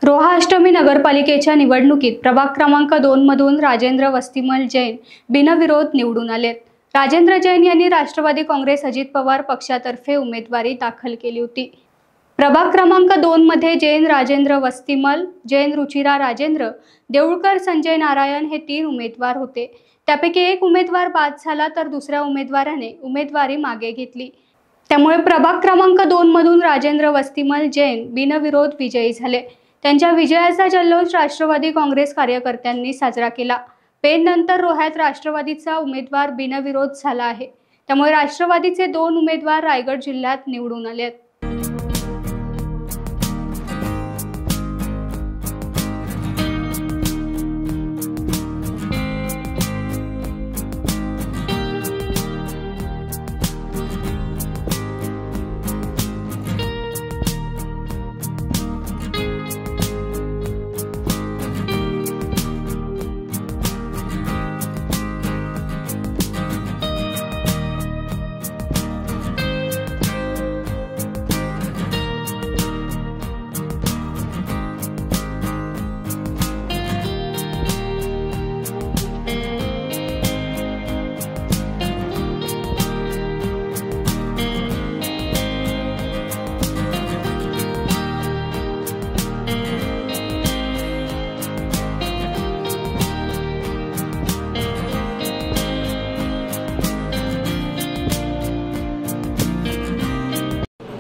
रोहा अष्टमी नगरपालिकेच्या निवडणुकीत प्रभाग क्रमांक 2 मधून राजेंद्र वस्तीमल जैन बिनविरोध निवडून आलेत। राजेंद्र जैन यांनी राष्ट्रवादी काँग्रेस अजित पवार पक्षातर्फे उमेदवारी दाखल केली होती। प्रभाग क्रमांक 2 मध्ये जैन राजेंद्र वस्तीमल, जैन रुचिरा राजेंद्र, देऊळकर संजय नारायण हे 3 उमेदवार होते। त्यापैकी एक उमेदवार बाद झाला तर दुसऱ्या उमेदवाराने उमेदवारी मागे घेतली। त्यामुळे प्रभाग क्रमांक 2 मधून राजेंद्र वस्तीमल जैन बिनविरोध विजयी झाले। त्यांच्या विजयाचा जल्लोष राष्ट्रवादी काँग्रेस कार्यकर्त्यांनी साजरा केला। पेननंतर रोह्यात राष्ट्रवादीचा उमेदवार बिनविरोध झाला आहे। त्यामुळे राष्ट्रवादीचे 2 उमेदवार रायगड जिल्ह्यात निवडून आले आहेत।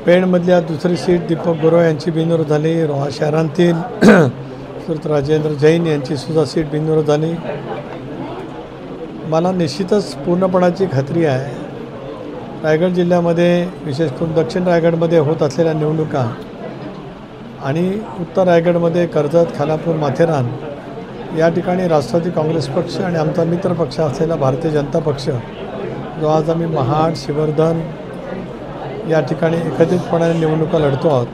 पेणमधल्या दुसरी सीट दीपक बोरव यांची बिनविरोध झाली। रोहा शहरातील सुरत राजेंद्र जैन यांची सुद्धा सीट बिनविरोध झाली। मला निश्चितच पूर्णपणाची खात्री आहे रायगड जिल्ह्यामध्ये विशेष करून दक्षिण रायगडमध्ये होत असलेल्या निवडणुका आणि उत्तर रायगडमध्ये कर्जत, खानापूर, माथेरान या ठिकाणी राष्ट्रवादी काँग्रेस पक्ष आणि आमचा मित्र पक्ष असलेला भारतीय जनता पक्ष जो आज आम्ही महाड, शिवर्धन या ठिकाणी एकत्रितपणाने निवडणुका लढतो आहोत,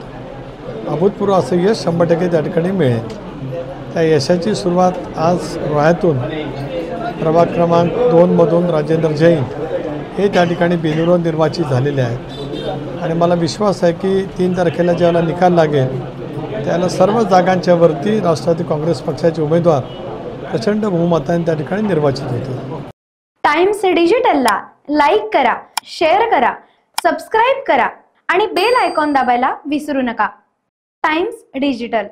अभूतपूर्व असं यश 100% त्या ठिकाणी मिळेल। त्या यशाची सुरुवात आज रोह्यातून प्रभाग क्रमांक 2 मधून राजेंद्र जैन हे त्या ठिकाणी बिनविरोध निर्वाचित झालेले आहेत आणि मला विश्वास आहे की 3 तारखेला ज्यावेळेला निकाल लागेल त्याला सर्व जागांच्या वरती राष्ट्रवादी काँग्रेस पक्षाचे उमेदवार प्रचंड बहुमताने त्या ठिकाणी निर्वाचित होतील। टाइम्स डिजिटलला लाईक करा, शेअर करा, सबस्क्राइब करा आणि बेल आयकॉन दाबायला विसरू नका। Times digital.